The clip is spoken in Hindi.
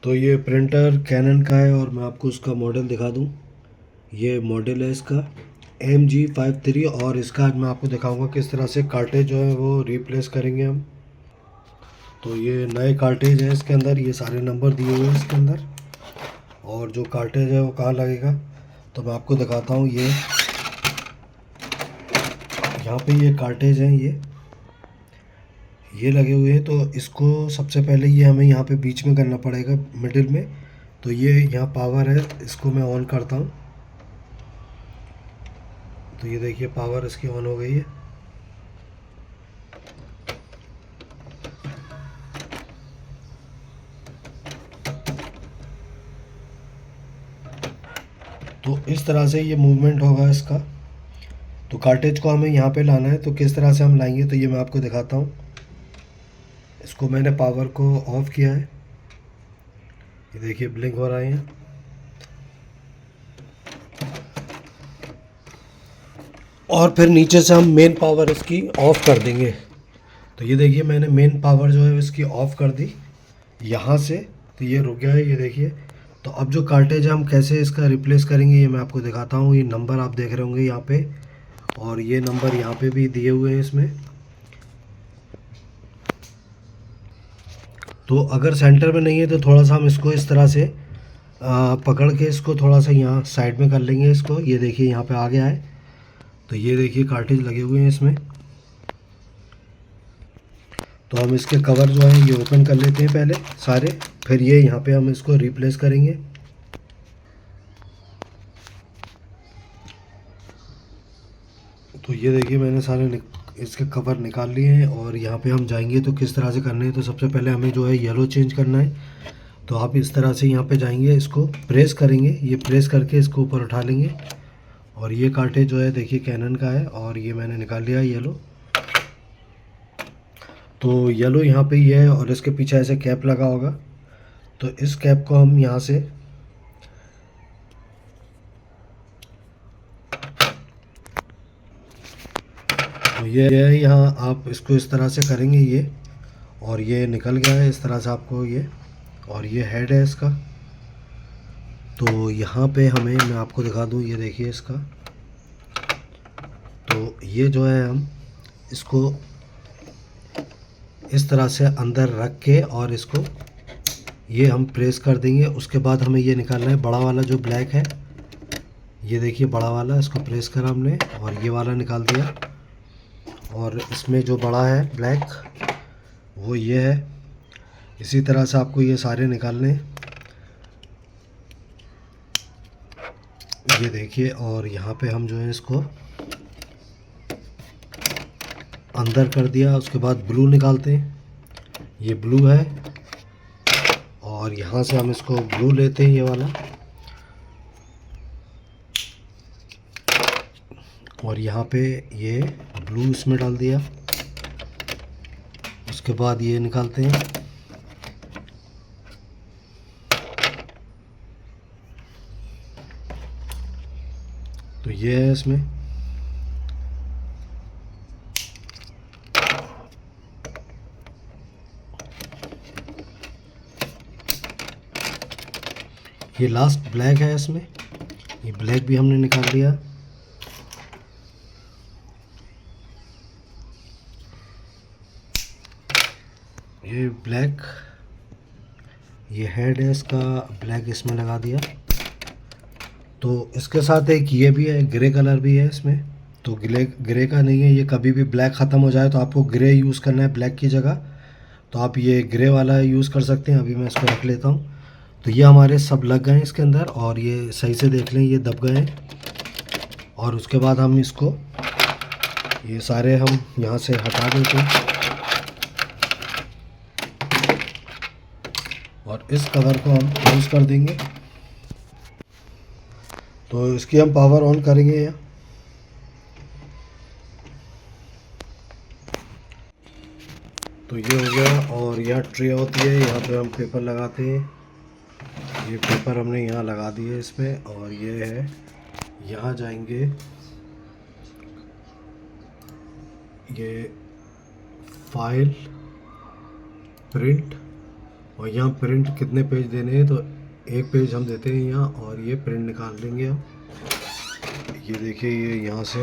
तो ये प्रिंटर कैनन का है और मैं आपको उसका मॉडल दिखा दूँ। ये मॉडल है इसका MG53 और इसका आज मैं आपको दिखाऊंगा किस तरह से कार्टेज जो है वो रिप्लेस करेंगे हम। तो ये नए कार्टेज है, इसके अंदर ये सारे नंबर दिए हुए हैं इसके अंदर, और जो कार्टेज है वो कहाँ लगेगा तो मैं आपको दिखाता हूँ। ये यहाँ पे ये कार्टेज हैं, ये लगे हुए हैं। तो इसको सबसे पहले ये हमें यहाँ पे बीच में करना पड़ेगा, मिडिल में। तो ये यहाँ पावर है, इसको मैं ऑन करता हूँ। तो ये देखिए पावर इसकी ऑन हो गई है। तो इस तरह से ये मूवमेंट होगा इसका। तो कार्टेज को हमें यहाँ पे लाना है, तो किस तरह से हम लाएंगे तो ये मैं आपको दिखाता हूँ। इसको मैंने पावर को ऑफ किया है, ये देखिए ब्लिंक हो रहा है यहाँ। और फिर नीचे से हम मेन पावर इसकी ऑफ कर देंगे। तो ये देखिए मैंने मेन पावर जो है इसकी ऑफ कर दी यहाँ से। तो ये रुक गया है, ये देखिए। तो अब जो कार्टेज है हम कैसे इसका रिप्लेस करेंगे ये मैं आपको दिखाता हूँ। ये नंबर आप देख रहे होंगे यहाँ पे, और ये नंबर यहाँ पे भी दिए हुए हैं इसमें। तो अगर सेंटर में नहीं है तो थोड़ा सा हम इसको इस तरह से पकड़ के इसको थोड़ा सा यहाँ साइड में कर लेंगे इसको। ये देखिए यहाँ पे आ गया है। तो ये देखिए कार्टेज लगे हुए हैं इसमें। तो हम इसके कवर जो है ये ओपन कर लेते हैं पहले सारे, फिर ये यहाँ पे हम इसको रिप्लेस करेंगे। तो ये देखिए मैंने सारे इसके कवर निकाल लिए हैं, और यहाँ पे हम जाएंगे तो किस तरह से करने हैं। तो सबसे पहले हमें जो है येलो चेंज करना है। तो आप इस तरह से यहाँ पे जाएंगे, इसको प्रेस करेंगे, ये प्रेस करके इसको ऊपर उठा लेंगे। और ये कार्टेज जो है देखिए कैनन का है, और ये मैंने निकाल लिया येलो। तो येलो यहाँ पे ही है, और इसके पीछे ऐसे कैप लगा होगा। तो इस कैप को हम यहाँ से तो ये है यहाँ, आप इसको इस तरह से करेंगे ये, और ये निकल गया है इस तरह से आपको ये। और ये हेड है इसका। तो यहाँ पे हमें मैं आपको दिखा दूँ, ये देखिए इसका। तो ये जो है हम इसको इस तरह से अंदर रख के और इसको ये हम प्रेस कर देंगे। उसके बाद हमें ये निकालना है बड़ा वाला जो ब्लैक है, ये देखिए बड़ा वाला, इसको प्रेस करा हमने और ये वाला निकाल दिया। और इसमें जो बड़ा है ब्लैक वो ये है। इसी तरह से आपको ये सारे निकालने हैं, ये देखिए। और यहाँ पे हम जो है इसको अंदर कर दिया। उसके बाद ब्लू निकालते हैं, ये ब्लू है। और यहाँ से हम इसको ब्लू लेते हैं, ये वाला। और यहाँ पे ये ब्लू इसमें डाल दिया। उसके बाद ये निकालते हैं, तो ये है इसमें। ये लास्ट ब्लैक है इसमें, ये ब्लैक भी हमने निकाल लिया। ये ब्लैक, ये हेड है इसका, ब्लैक इसमें लगा दिया। तो इसके साथ एक ये भी है, ग्रे कलर भी है इसमें। तो ग्रे का नहीं है ये, कभी भी ब्लैक ख़त्म हो जाए तो आपको ग्रे यूज़ करना है ब्लैक की जगह। तो आप ये ग्रे वाला यूज़ कर सकते हैं। अभी मैं इसको रख लेता हूँ। तो ये हमारे सब लग गए हैं इसके अंदर, और ये सही से देख लें ये दब गए हैं। और उसके बाद हम इसको ये सारे हम यहाँ से हटा देते हैं, और इस कवर को हम क्लोज कर देंगे। तो इसकी हम पावर ऑन करेंगे यहाँ। तो ये हो गया। और यहाँ ट्रे होती है, यहाँ पे हम पेपर लगाते हैं। ये पेपर हमने यहाँ लगा दिए इसमें। और ये है, यहाँ जाएंगे, ये फाइल, प्रिंट, और यहाँ प्रिंट कितने पेज देने हैं, तो एक पेज हम देते हैं यहाँ, और ये प्रिंट निकाल लेंगे हम। ये देखिए, ये यहाँ से